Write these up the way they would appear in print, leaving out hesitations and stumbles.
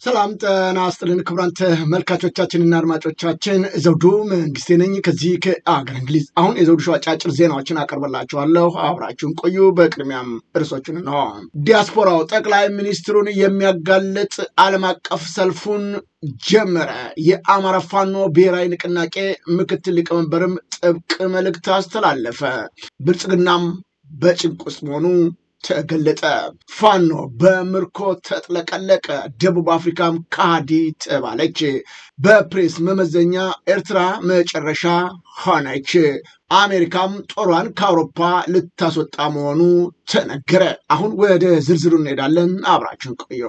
ሰላም ጤና ይስጥልን ክቡራን ተመልካቾቻችንና አድማጮቻችን ዘውዱ መንግስቴ ነኝ ከዚህ ከአገር እንግሊዝ። አሁን የዘውዱ ሾው አጫጭር ዜናዎችን አቀርብላችኋለሁ፣ አብራችሁን ቆዩ። በቅድሚያም ርዕሶቹን ነው። ዲያስፖራው ጠቅላይ ሚኒስትሩን የሚያጋልጥ ዓለም አቀፍ ሰልፉን ጀመረ። የአማራ ፋኖ ብሔራዊ ንቅናቄ ምክትል ሊቀመንበርም ጥብቅ መልእክት አስተላለፈ። ብልጽግናም በጭንቅ ውስጥ መሆኑ ተገለጠ። ፋኖ በምርኮ ተጥለቀለቀ። ደቡብ አፍሪካም ከሃዲ ተባለች። በፕሬስ መመዘኛ ኤርትራ መጨረሻ ሆነች። አሜሪካም ጦሯን ከአውሮፓ ልታስወጣ መሆኑ ተነገረ። አሁን ወደ ዝርዝሩ እንሄዳለን። አብራችሁን ቆዩ።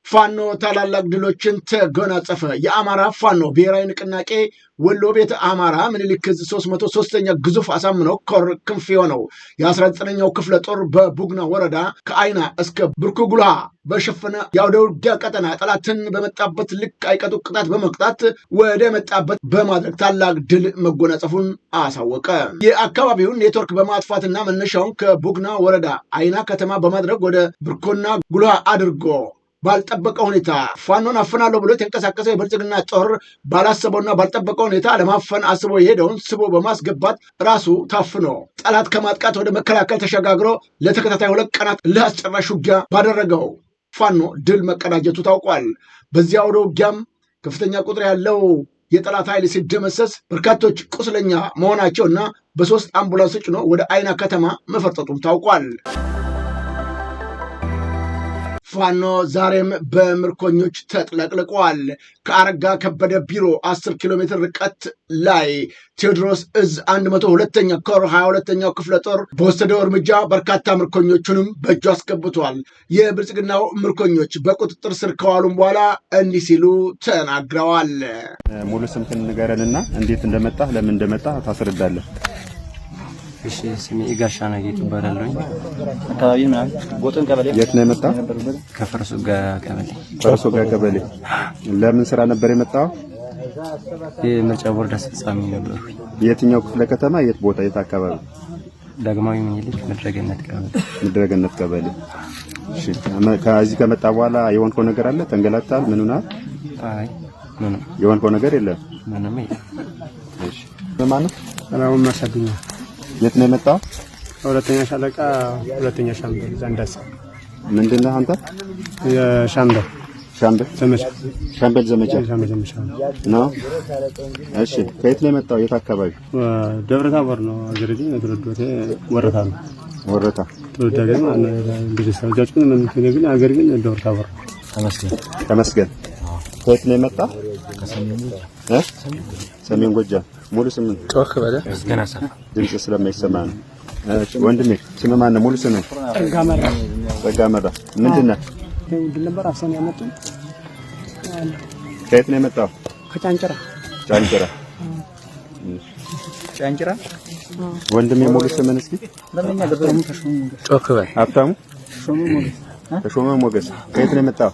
ፋኖ ታላላቅ ድሎችን ተጎናጸፈ። የአማራ ፋኖ ብሔራዊ ንቅናቄ ወሎ ቤተ አማራ ምኒልክ ዕዝ 303ኛ ግዙፍ አሳምነው ኮር ክንፍ የሆነው የ19ኛው ክፍለ ጦር በቡግና ወረዳ ከአይና እስከ ብርኩጉላ በሸፈነ የአውደ ውጊያ ቀጠና ጠላትን በመጣበት ልክ አይቀጡ ቅጣት በመቅጣት ወደ መጣበት በማድረግ ታላቅ ድል መጎናጸፉን አሳወቀ። የአካባቢውን ኔትወርክ በማጥፋትና መነሻውን ከቡግና ወረዳ አይና ከተማ በማድረግ ወደ ብርኮና ጉላ አድርጎ ባልጠበቀው ሁኔታ ፋኖን አፈናለሁ ብሎ የተንቀሳቀሰ የብልጽግና ጦር ባላሰበውና ባልጠበቀው ሁኔታ ለማፈን አስቦ የሄደውን ስቦ በማስገባት ራሱ ታፍኖ ጠላት ከማጥቃት ወደ መከላከል ተሸጋግሮ ለተከታታይ 2 ቀናት ለአስጨራሽ ውጊያ ባደረገው ፋኖ ድል መቀዳጀቱ ታውቋል። በዚያ ወደ ውጊያም ከፍተኛ ቁጥር ያለው የጠላት ኃይል ሲደመሰስ በርካቶች ቁስለኛ መሆናቸውና በ3 አምቡላንስ ጭኖ ወደ አይና ከተማ መፈርጠጡም ታውቋል። ፋኖ ዛሬም በምርኮኞች ተጥለቅልቋል። ከአረጋ ከበደ ቢሮ 10 ኪሎ ሜትር ርቀት ላይ ቴዎድሮስ ዕዝ 102ኛ ኮር 22ኛው ክፍለ ጦር በወሰደው እርምጃ በርካታ ምርኮኞቹንም በእጁ አስገብቷል። የብልጽግናው ምርኮኞች በቁጥጥር ስር ከዋሉም በኋላ እንዲህ ሲሉ ተናግረዋል። ሙሉ ስምክን ንገረንና እንዴት እንደመጣ ለምን እንደመጣ ታስረዳለህ። እሺ ስሜ ኢጋሻና ጌቱ ይባላል። አካባቢ ምናምን ጎጥን ቀበሌ። የት ነው የመጣ? ከፈረሱ ጋር ቀበሌ። ፈረሱ ጋር ቀበሌ። ለምን ስራ ነበር የመጣው? የምርጫ ቦርድ አስፈጻሚ ነበር። የትኛው ክፍለ ከተማ? የት ቦታ? የት አካባቢ? ዳግማዊ ምኒልክ ምድረገነት ቀበሌ። ምድረገነት ቀበሌ። እሺ ከዚህ ከመጣ በኋላ የሆንከው ነገር አለ? ተንገላታል? ምን ሆነሃል? አይ ምንም የሆንከው ነገር የለም? ምንም የለም። እሺ በማን ነው? ሰላም ማሳዱኛ። የት ነው የመጣው? ሁለተኛ ሻለቃ ሁለተኛ ሻምበል ዛንዳሳ። ምንድነው አንተ? የሻምበል ዘመቻ። ሻምበል ዘመቻ ነው። እሺ ከየት ነው የመጣው? የት አካባቢ? ደብረ ታቦር ነው አገሬ። ትውልዶቴ ወረታ ነው። ወረታ ትውልዴ ግን እንግዲህ ሰውጃችን ምን ግን አገሬ ግን ደብረ ታቦር። ተመስገን። ከየት ነው የመጣ? ሰሜን ጎጃም። ሙሉ ስም ጮክ በለ እስከናሳ ድምጽ ስለማይሰማ ነው። እሺ ወንድሜ ስም ማን ነው? ሙሉ ስም ጸጋመራ። ምንድነው? ድል ነበር አፍሰን ያመጡ። ከየት ነው የመጣው? ከጫንጭራ። ጫንጭራ። ወንድሜ ሙሉ ስምን እስኪ ጮክ በል። ሀብታሙ ተሾመ ሞገስ። ከየት ነው የመጣው?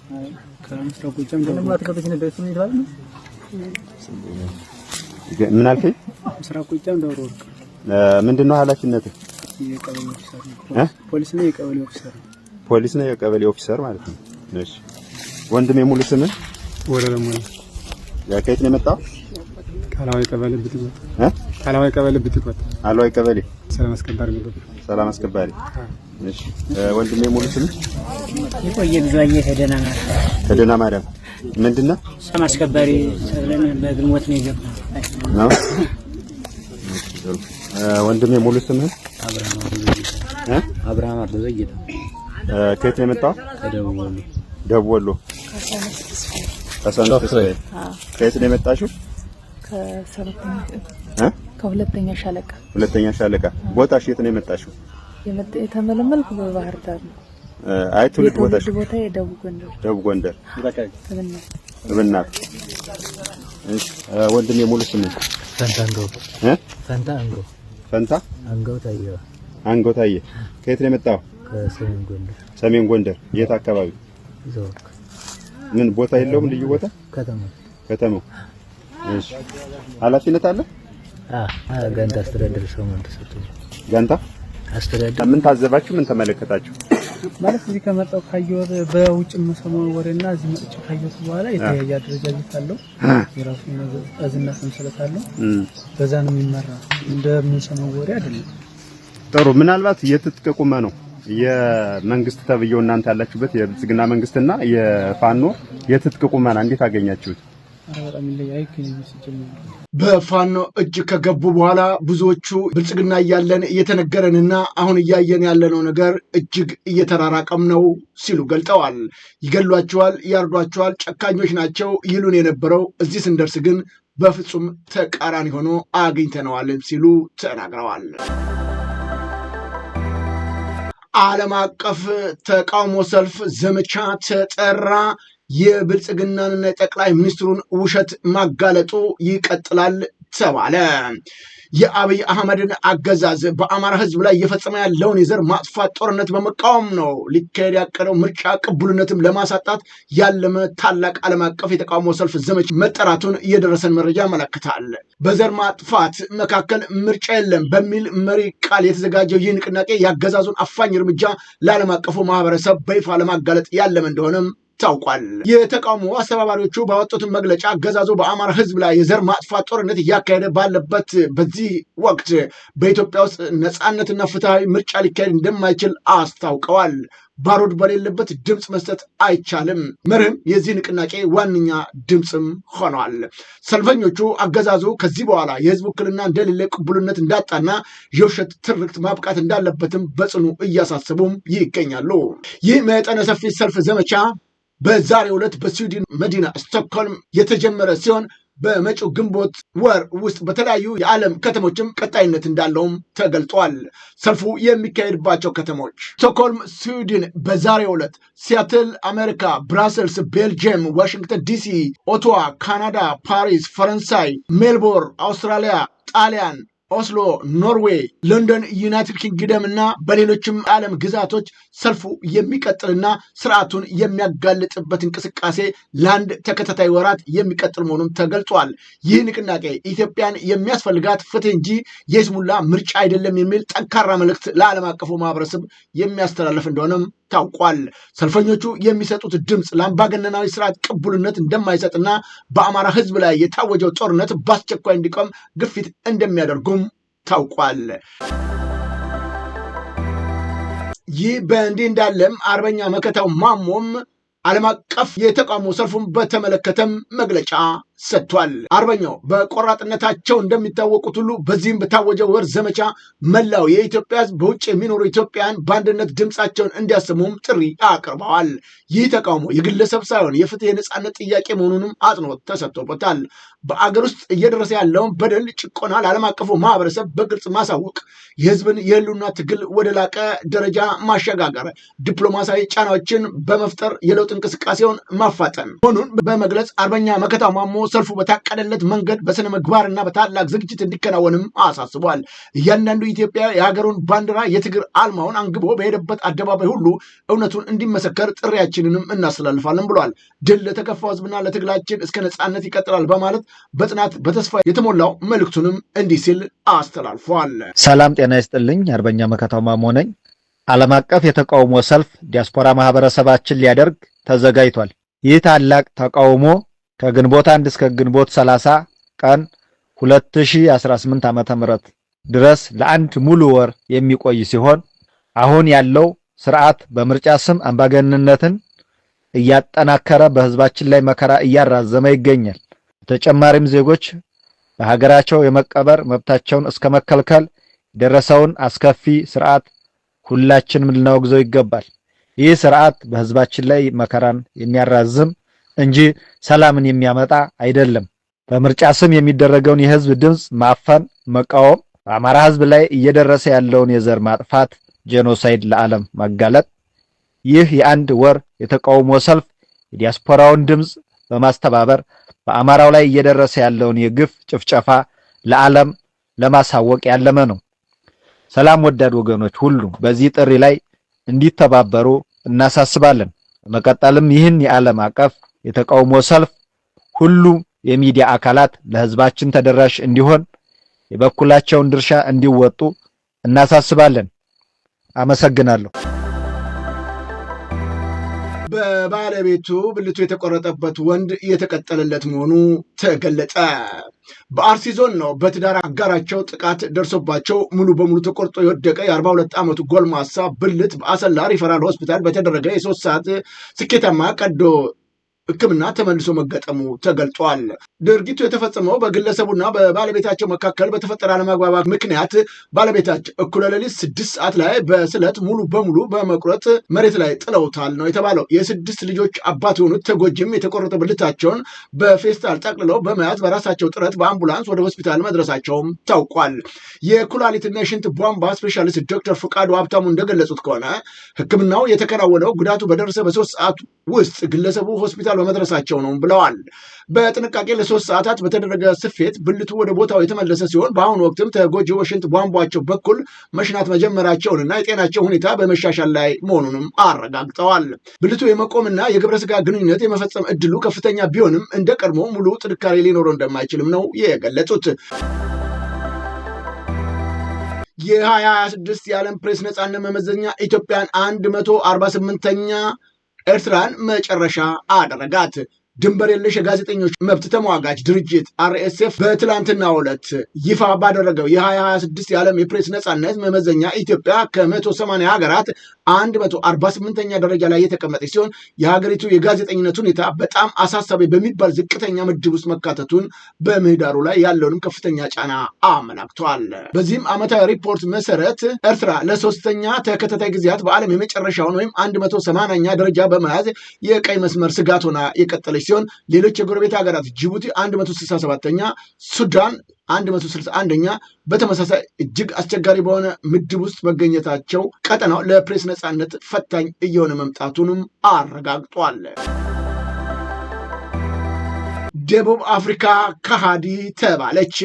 ከምስራቅ ጎጃም ደግሞ አትከበች ነበር ስም ይባል ነው። ምን አልከኝ? ምስራቅ ጎጃም ደብረ ወርቅ። ምንድነው ኃላፊነትህ? የቀበሌ ኦፊሰር። ፖሊስ ነው። የቀበሌ ኦፊሰር። ፖሊስ ነው። የቀበሌ ኦፊሰር ማለት ነው። እሺ ወንድሜ ሙሉ ስምን? ወረደሙ ነው። ከየት ነው የመጣው? ካላዋይ ቀበሌ ብትቆጥ። ካላዋይ ቀበሌ ብትቆጥ። አላዋይ ቀበሌ ሰላም አስከባሪ ነበር። ሰላም አስከባሪ። እሺ ወንድሜ ሙሉ ስም? የቆየ ብዙአየሁ ከደና ማርያም። ምንድነው? ሰላም አስከባሪ ሰብለን በግንቦት ነው የገባው ነው። ወንድሜ ሙሉ ስም? አብርሃም አርዘይታ። ከየት ነው የመጣው? ከደቡብ ወሎ። ደቡብ ወሎ። ተስፋዬ። ከየት ነው የመጣሽው? ከሁለተኛ ሻለቃ። ሁለተኛ ሻለቃ። ቦታሽ የት ነው የመጣሽው? የተመለመልኩ በባህር ዳር ነው። አይ ትውልድ ቦታሽ? ቦታ የደቡብ ጎንደር። ደቡብ ጎንደር። እብናት። እሺ ወንድሜ ሙሉ ስም? ፈንታ አንጎ ታየ። ከየት ነው የመጣው? ከሰሜን ጎንደር። ሰሜን ጎንደር። የት አካባቢ? ዘወርቅ። ምን ቦታ የለውም? ልዩ ቦታ? ከተማው። እሺ ኃላፊነት አለ? ጋንታ አስተዳደር ሰው ማለት ተሰጥቶ። ጋንታ አስተዳደር ምን ታዘባችሁ? ምን ተመለከታችሁ? ማለት እዚህ ከመጣው ካየወር በውጭ መሰማው ወሬና እዚህ መጥቼ ካየሁት በኋላ የተለያየ አደረጃጀት አለው የራሱ አዝና ሰንሰለት አለው በዛ ነው የሚመራ እንደምንሰማው ወሬ አይደለም። ጥሩ ምናልባት የትጥቅ ቁመ ነው የመንግስት ተብየው እናንተ ያላችሁበት የብልጽግና መንግስትና የፋኖ የትጥቅ ቁመና እንዴት አገኛችሁት? በፋኖ እጅ ከገቡ በኋላ ብዙዎቹ ብልጽግና እያለን እየተነገረንና አሁን እያየን ያለነው ነገር እጅግ እየተራራቀም ነው ሲሉ ገልጠዋል። ይገሏቸዋል፣ ያርዷቸዋል፣ ጨካኞች ናቸው ይሉን የነበረው እዚህ ስንደርስ ግን በፍጹም ተቃራኒ ሆኖ አግኝተነዋል ሲሉ ተናግረዋል። ዓለም አቀፍ ተቃውሞ ሰልፍ ዘመቻ ተጠራ። የብልጽግናንና የጠቅላይ ሚኒስትሩን ውሸት ማጋለጡ ይቀጥላል ተባለ። የአብይ አህመድን አገዛዝ በአማራ ህዝብ ላይ እየፈጸመ ያለውን የዘር ማጥፋት ጦርነት በመቃወም ነው ሊካሄድ ያቀደው ምርጫ ቅቡልነትም ለማሳጣት ያለመ ታላቅ ዓለም አቀፍ የተቃውሞ ሰልፍ ዘመቻ መጠራቱን የደረሰን መረጃ ያመለክታል። በዘር ማጥፋት መካከል ምርጫ የለም በሚል መሪ ቃል የተዘጋጀው ይህ ንቅናቄ ያገዛዙን አፋኝ እርምጃ ለዓለም አቀፉ ማህበረሰብ በይፋ ለማጋለጥ ያለመ እንደሆነም ታውቋል። የተቃውሞ አስተባባሪዎቹ ባወጡትን መግለጫ አገዛዙ በአማራ ህዝብ ላይ የዘር ማጥፋት ጦርነት እያካሄደ ባለበት በዚህ ወቅት በኢትዮጵያ ውስጥ ነፃነትና ፍትሃዊ ምርጫ ሊካሄድ እንደማይችል አስታውቀዋል። ባሩድ በሌለበት ድምፅ መስጠት አይቻልም መርህም የዚህ ንቅናቄ ዋነኛ ድምፅም ሆኗል። ሰልፈኞቹ አገዛዙ ከዚህ በኋላ የህዝብ ውክልና እንደሌለ ቅቡልነት እንዳጣና የውሸት ትርክት ማብቃት እንዳለበትም በጽኑ እያሳሰቡም ይገኛሉ። ይህ መጠነ ሰፊ ሰልፍ ዘመቻ በዛሬው ዕለት በስዊድን መዲና ስቶክሆልም የተጀመረ ሲሆን በመጪው ግንቦት ወር ውስጥ በተለያዩ የዓለም ከተሞችም ቀጣይነት እንዳለውም ተገልጧል። ሰልፉ የሚካሄድባቸው ከተሞች ስቶክሆልም ስዊድን በዛሬው ዕለት፣ ሲያትል አሜሪካ፣ ብራሰልስ ቤልጅየም፣ ዋሽንግተን ዲሲ፣ ኦቶዋ ካናዳ፣ ፓሪስ ፈረንሳይ፣ ሜልቦርን አውስትራሊያ፣ ጣሊያን ኦስሎ ኖርዌይ፣ ለንደን ዩናይትድ ኪንግደም እና በሌሎችም ዓለም ግዛቶች ሰልፉ የሚቀጥልና ስርዓቱን የሚያጋልጥበት እንቅስቃሴ ለአንድ ተከታታይ ወራት የሚቀጥል መሆኑን ተገልጿል። ይህ ንቅናቄ ኢትዮጵያን የሚያስፈልጋት ፍትህ እንጂ የይስሙላ ምርጫ አይደለም የሚል ጠንካራ መልእክት ለዓለም አቀፉ ማህበረሰብ የሚያስተላልፍ እንደሆነም ታውቋል። ሰልፈኞቹ የሚሰጡት ድምፅ ለአምባገነናዊ ስርዓት ቅቡልነት እንደማይሰጥና በአማራ ህዝብ ላይ የታወጀው ጦርነት በአስቸኳይ እንዲቆም ግፊት እንደሚያደርጉም ታውቋል። ይህ በእንዲህ እንዳለም አርበኛ መከታው ማሞም ዓለም አቀፍ የተቃውሞ ሰልፉን በተመለከተም መግለጫ ሰጥቷል። አርበኛው በቆራጥነታቸው እንደሚታወቁት ሁሉ በዚህም በታወጀው ወር ዘመቻ መላው የኢትዮጵያ ህዝብ በውጭ የሚኖሩ ኢትዮጵያውያን በአንድነት ድምፃቸውን እንዲያሰሙም ጥሪ አቅርበዋል። ይህ ተቃውሞ የግለሰብ ሳይሆን የፍትህ የነፃነት ጥያቄ መሆኑንም አጽንኦት ተሰጥቶበታል። በአገር ውስጥ እየደረሰ ያለውን በደል፣ ጭቆና ለዓለም አቀፉ ማህበረሰብ በግልጽ ማሳወቅ፣ የህዝብን የህልውና ትግል ወደ ላቀ ደረጃ ማሸጋገር፣ ዲፕሎማሲያዊ ጫናዎችን በመፍጠር የለውጥ እንቅስቃሴውን ማፋጠን መሆኑን በመግለጽ አርበኛ መከታው ማሞ ሰልፉ በታቀደለት መንገድ በስነ ምግባርና በታላቅ ዝግጅት እንዲከናወንም አሳስቧል። እያንዳንዱ ኢትዮጵያ የሀገሩን ባንዲራ የትግል አልማውን አንግቦ በሄደበት አደባባይ ሁሉ እውነቱን እንዲመሰከር ጥሪያችንንም እናስተላልፋለን ብሏል። ድል ለተከፋው ህዝብና ለትግላችን እስከ ነፃነት ይቀጥላል በማለት በጽናት በተስፋ የተሞላው መልእክቱንም እንዲህ ሲል አስተላልፏል። ሰላም ጤና ይስጥልኝ። አርበኛ መከታው ማሞ ነኝ። ዓለም አቀፍ የተቃውሞ ሰልፍ ዲያስፖራ ማህበረሰባችን ሊያደርግ ተዘጋጅቷል። ይህ ታላቅ ተቃውሞ ከግንቦት 1 እስከ ግንቦት 30 ቀን 2018 ዓ.ም ድረስ ለአንድ ሙሉ ወር የሚቆይ ሲሆን አሁን ያለው ስርዓት በምርጫ ስም አምባገነንነትን እያጠናከረ በህዝባችን ላይ መከራ እያራዘመ ይገኛል። በተጨማሪም ዜጎች በሀገራቸው የመቀበር መብታቸውን እስከ መከልከል የደረሰውን አስከፊ ስርዓት ሁላችንም ልናወግዘው ይገባል። ይህ ስርዓት በህዝባችን ላይ መከራን የሚያራዝም እንጂ ሰላምን የሚያመጣ አይደለም። በምርጫ ስም የሚደረገውን የህዝብ ድምጽ ማፈን፣ መቃወም፣ በአማራ ህዝብ ላይ እየደረሰ ያለውን የዘር ማጥፋት ጄኖሳይድ ለዓለም ማጋለጥ፣ ይህ የአንድ ወር የተቃውሞ ሰልፍ የዲያስፖራውን ድምጽ በማስተባበር በአማራው ላይ እየደረሰ ያለውን የግፍ ጭፍጨፋ ለዓለም ለማሳወቅ ያለመ ነው። ሰላም ወዳድ ወገኖች ሁሉ በዚህ ጥሪ ላይ እንዲተባበሩ እናሳስባለን። በመቀጠልም ይህን የዓለም አቀፍ የተቃውሞ ሰልፍ ሁሉም የሚዲያ አካላት ለህዝባችን ተደራሽ እንዲሆን የበኩላቸውን ድርሻ እንዲወጡ እናሳስባለን። አመሰግናለሁ። በባለቤቱ ብልቱ የተቆረጠበት ወንድ የተቀጠለለት መሆኑ ተገለጸ። በአርሲ ዞን ነው በትዳር አጋራቸው ጥቃት ደርሶባቸው ሙሉ በሙሉ ተቆርጦ የወደቀ የ42 ዓመቱ ጎልማሳ ብልት በአሰላ ሪፈራል ሆስፒታል በተደረገ የ3 ሰዓት ስኬታማ ቀዶ ሕክምና ተመልሶ መገጠሙ ተገልጧል። ድርጊቱ የተፈጸመው በግለሰቡና በባለቤታቸው መካከል በተፈጠረ አለመግባባት ምክንያት ባለቤታቸው እኩለ ሌሊት 6 ሰዓት ላይ በስለት ሙሉ በሙሉ በመቁረጥ መሬት ላይ ጥለውታል ነው የተባለው። የ6 ልጆች አባት የሆኑት ተጎጂም የተቆረጠ ብልታቸውን በፌስታል ጠቅልለው በመያዝ በራሳቸው ጥረት በአምቡላንስ ወደ ሆስፒታል መድረሳቸውም ታውቋል። የኩላሊትና የሽንት ቧንቧ ስፔሻሊስት ዶክተር ፍቃዱ ሀብታሙ እንደገለጹት ከሆነ ሕክምናው የተከናወነው ጉዳቱ በደረሰ በ3 ሰዓት ውስጥ ግለሰቡ ሆስፒታል በመድረሳቸው ነው ብለዋል። በጥንቃቄ ለ3 ሰዓታት በተደረገ ስፌት ብልቱ ወደ ቦታው የተመለሰ ሲሆን በአሁኑ ወቅትም ተጎጂው በሽንት ቧንቧቸው በኩል መሽናት መጀመራቸውንና የጤናቸው ሁኔታ በመሻሻል ላይ መሆኑንም አረጋግጠዋል። ብልቱ የመቆምና የግብረ ስጋ ግንኙነት የመፈጸም እድሉ ከፍተኛ ቢሆንም እንደ ቀድሞ ሙሉ ጥንካሬ ሊኖረው እንደማይችልም ነው የገለጹት። የ2026 የዓለም ፕሬስ ነጻነት መመዘኛ ኢትዮጵያን 148ኛ ኤርትራን መጨረሻ አደረጋት። ድንበር የለሽ የጋዜጠኞች መብት ተሟጋች ድርጅት RSF በትላንትናው ዕለት ይፋ ባደረገው የ2026 የዓለም የፕሬስ ነጻነት መመዘኛ ኢትዮጵያ ከ180 ሀገራት 148ኛ ደረጃ ላይ የተቀመጠች ሲሆን የሀገሪቱ የጋዜጠኝነት ሁኔታ በጣም አሳሳቢ በሚባል ዝቅተኛ ምድብ ውስጥ መካተቱን በምህዳሩ ላይ ያለውንም ከፍተኛ ጫና አመላክቷል። በዚህም ዓመታዊ ሪፖርት መሰረት ኤርትራ ለሶስተኛ ተከታታይ ጊዜያት በዓለም የመጨረሻውን ወይም 180ኛ ደረጃ በመያዝ የቀይ መስመር ስጋት ሆና የቀጠለች ሲሆን ሌሎች የጎረቤት ሀገራት ጅቡቲ 167ኛ፣ ሱዳን 161ኛ በተመሳሳይ እጅግ አስቸጋሪ በሆነ ምድብ ውስጥ መገኘታቸው ቀጠናው ለፕሬስ ነጻነት ፈታኝ እየሆነ መምጣቱንም አረጋግጧል። ደቡብ አፍሪካ ከሃዲ ተባለች።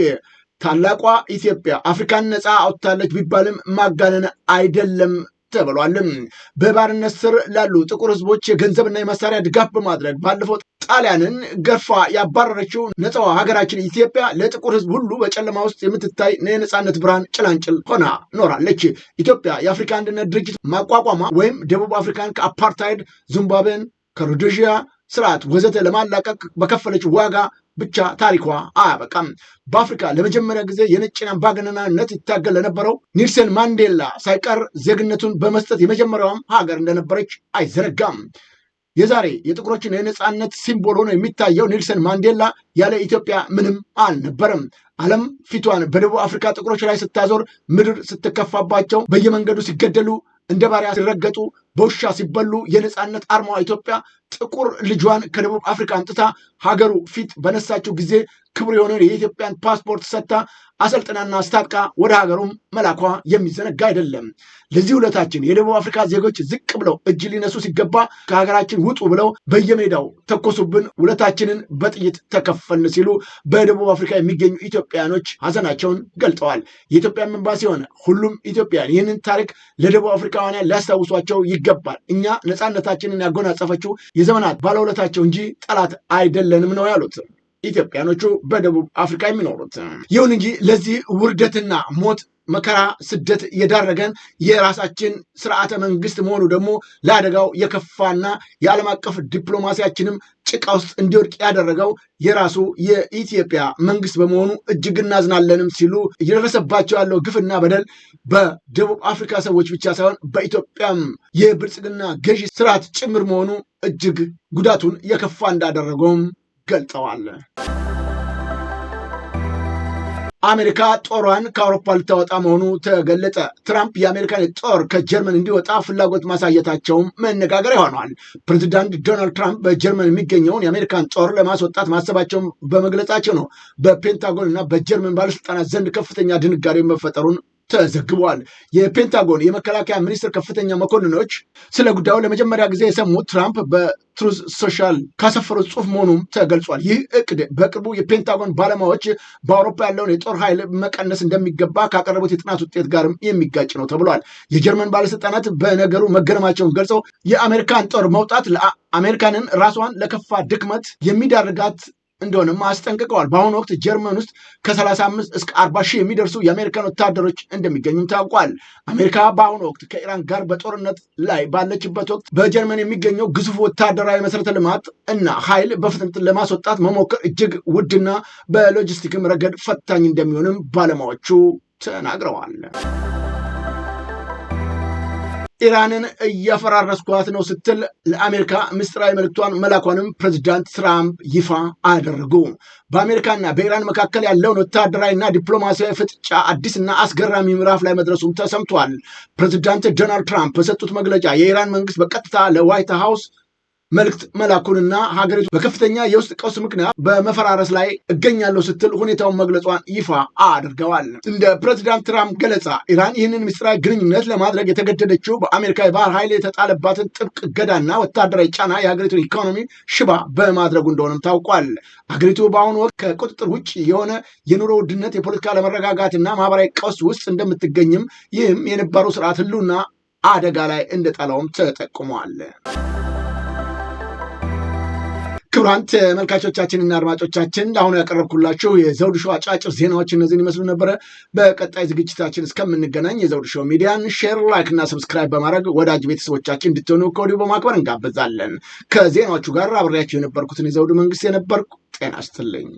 ታላቋ ኢትዮጵያ አፍሪካን ነጻ አውጥታለች ቢባልም ማጋነን አይደለም ተብሏልም። በባርነት ስር ላሉ ጥቁር ህዝቦች የገንዘብና የመሳሪያ ድጋፍ በማድረግ ባለፈው ጣሊያንን ገርፋ ያባረረችው ነፃዋ ሀገራችን ኢትዮጵያ ለጥቁር ህዝብ ሁሉ በጨለማ ውስጥ የምትታይ የነፃነት ብርሃን ጭላንጭል ሆና ኖራለች። ኢትዮጵያ የአፍሪካ አንድነት ድርጅት ማቋቋሟ ወይም ደቡብ አፍሪካን ከአፓርታይድ ዚምባብዌን ከሮዴዥያ ስርዓት ወዘተ ለማላቀቅ በከፈለች ዋጋ ብቻ ታሪኳ አያበቃም። በአፍሪካ ለመጀመሪያ ጊዜ የነጭን አምባገነንነት ይታገል ለነበረው ኔልሰን ማንዴላ ሳይቀር ዜግነቱን በመስጠት የመጀመሪያውም ሀገር እንደነበረች አይዘነጋም። የዛሬ የጥቁሮችን የነፃነት ሲምቦል ሆኖ የሚታየው ኔልሰን ማንዴላ ያለ ኢትዮጵያ ምንም አልነበረም። ዓለም ፊቷን በደቡብ አፍሪካ ጥቁሮች ላይ ስታዞር፣ ምድር ስትከፋባቸው፣ በየመንገዱ ሲገደሉ፣ እንደ ባሪያ ሲረገጡ፣ በውሻ ሲበሉ የነፃነት አርማዋ ኢትዮጵያ ጥቁር ልጇን ከደቡብ አፍሪካ አምጥታ ሀገሩ ፊት በነሳችው ጊዜ ክቡር የሆነ የኢትዮጵያን ፓስፖርት ሰጥታ አሰልጥናና አስታጥቃ ወደ ሀገሩም መላኳ የሚዘነጋ አይደለም። ለዚህ ውለታችን የደቡብ አፍሪካ ዜጎች ዝቅ ብለው እጅ ሊነሱ ሲገባ ከሀገራችን ውጡ ብለው በየሜዳው ተኮሱብን፣ ውለታችንን በጥይት ተከፈልን ሲሉ በደቡብ አፍሪካ የሚገኙ ኢትዮጵያኖች ሀዘናቸውን ገልጠዋል። የኢትዮጵያ ኤምባሲ ሆነ ሁሉም ኢትዮጵያን ይህንን ታሪክ ለደቡብ አፍሪካውያን ሊያስታውሷቸው ይገባል። እኛ ነፃነታችንን ያጎናጸፈችው የዘመናት ባለውለታቸው እንጂ ጠላት አይደለንም ነው ያሉት ኢትዮጵያኖቹ በደቡብ አፍሪካ የሚኖሩት። ይሁን እንጂ ለዚህ ውርደትና ሞት፣ መከራ፣ ስደት የዳረገን የራሳችን ስርዓተ መንግስት መሆኑ ደግሞ ለአደጋው የከፋና የዓለም አቀፍ ዲፕሎማሲያችንም ጭቃ ውስጥ እንዲወድቅ ያደረገው የራሱ የኢትዮጵያ መንግስት በመሆኑ እጅግ እናዝናለንም ሲሉ እየደረሰባቸው ያለው ግፍና በደል በደቡብ አፍሪካ ሰዎች ብቻ ሳይሆን በኢትዮጵያም የብልጽግና ገዢ ስርዓት ጭምር መሆኑ እጅግ ጉዳቱን የከፋ እንዳደረገውም ገልጠዋል። አሜሪካ ጦሯን ከአውሮፓ ልታወጣ መሆኑ ተገለጸ። ትራምፕ የአሜሪካን ጦር ከጀርመን እንዲወጣ ፍላጎት ማሳየታቸውም መነጋገሪያ ሆነዋል። ፕሬዚዳንት ዶናልድ ትራምፕ በጀርመን የሚገኘውን የአሜሪካን ጦር ለማስወጣት ማሰባቸውን በመግለጻቸው ነው በፔንታጎን እና በጀርመን ባለስልጣናት ዘንድ ከፍተኛ ድንጋጤ መፈጠሩን ተዘግቧል። የፔንታጎን የመከላከያ ሚኒስትር ከፍተኛ መኮንኖች ስለ ጉዳዩ ለመጀመሪያ ጊዜ የሰሙት ትራምፕ በትሩዝ ሶሻል ካሰፈሩት ጽሑፍ መሆኑም ተገልጿል። ይህ እቅድ በቅርቡ የፔንታጎን ባለሙያዎች በአውሮፓ ያለውን የጦር ኃይል መቀነስ እንደሚገባ ካቀረቡት የጥናት ውጤት ጋርም የሚጋጭ ነው ተብሏል። የጀርመን ባለስልጣናት በነገሩ መገረማቸውን ገልጸው የአሜሪካን ጦር መውጣት አሜሪካንን ራሷን ለከፋ ድክመት የሚዳርጋት እንደሆነም አስጠንቅቀዋል። በአሁኑ ወቅት ጀርመን ውስጥ ከ35 እስከ 40 ሺህ የሚደርሱ የአሜሪካን ወታደሮች እንደሚገኙም ታውቋል። አሜሪካ በአሁኑ ወቅት ከኢራን ጋር በጦርነት ላይ ባለችበት ወቅት በጀርመን የሚገኘው ግዙፍ ወታደራዊ መሰረተ ልማት እና ኃይል በፍጥነት ለማስወጣት መሞከር እጅግ ውድና በሎጂስቲክም ረገድ ፈታኝ እንደሚሆንም ባለሙያዎቹ ተናግረዋል። ኢራንን እያፈራረስኳት ነው ስትል ለአሜሪካ ምስጢራዊ መልእክቷን መላኳንም ፕሬዚዳንት ትራምፕ ይፋ አደረጉ። በአሜሪካና በኢራን መካከል ያለውን ወታደራዊና ዲፕሎማሲያዊ ፍጥጫ አዲስና አስገራሚ ምዕራፍ ላይ መድረሱም ተሰምቷል። ፕሬዚዳንት ዶናልድ ትራምፕ በሰጡት መግለጫ የኢራን መንግስት በቀጥታ ለዋይት ሃውስ መልእክት መላኩንና ሀገሪቱ በከፍተኛ የውስጥ ቀውስ ምክንያት በመፈራረስ ላይ እገኛለሁ ስትል ሁኔታውን መግለጿን ይፋ አድርገዋል። እንደ ፕሬዚዳንት ትራምፕ ገለጻ ኢራን ይህንን ምስጢራዊ ግንኙነት ለማድረግ የተገደደችው በአሜሪካ የባህር ኃይል የተጣለባትን ጥብቅ እገዳና ወታደራዊ ጫና የሀገሪቱን ኢኮኖሚ ሽባ በማድረጉ እንደሆነም ታውቋል። ሀገሪቱ በአሁኑ ወቅት ከቁጥጥር ውጭ የሆነ የኑሮ ውድነት፣ የፖለቲካ አለመረጋጋትና ማህበራዊ ቀውስ ውስጥ እንደምትገኝም ይህም የነባሩ ስርዓት ህልውና አደጋ ላይ እንደጣለውም ተጠቁሟል። ክቡራን ተመልካቾቻችንና አድማጮቻችን ለአሁኑ ያቀረብኩላችሁ የዘውዱ ሾው አጫጭር ዜናዎች እነዚህን ይመስሉ ነበረ። በቀጣይ ዝግጅታችን እስከምንገናኝ የዘውዱ ሾው ሚዲያን ሼር፣ ላይክ እና ሰብስክራይብ በማድረግ ወዳጅ ቤተሰቦቻችን እንድትሆኑ ከወዲሁ በማክበር እንጋበዛለን። ከዜናዎቹ ጋር አብሬያቸው የነበርኩትን የዘውዱ መንግስት የነበርኩ ጤና ይስጥልኝ።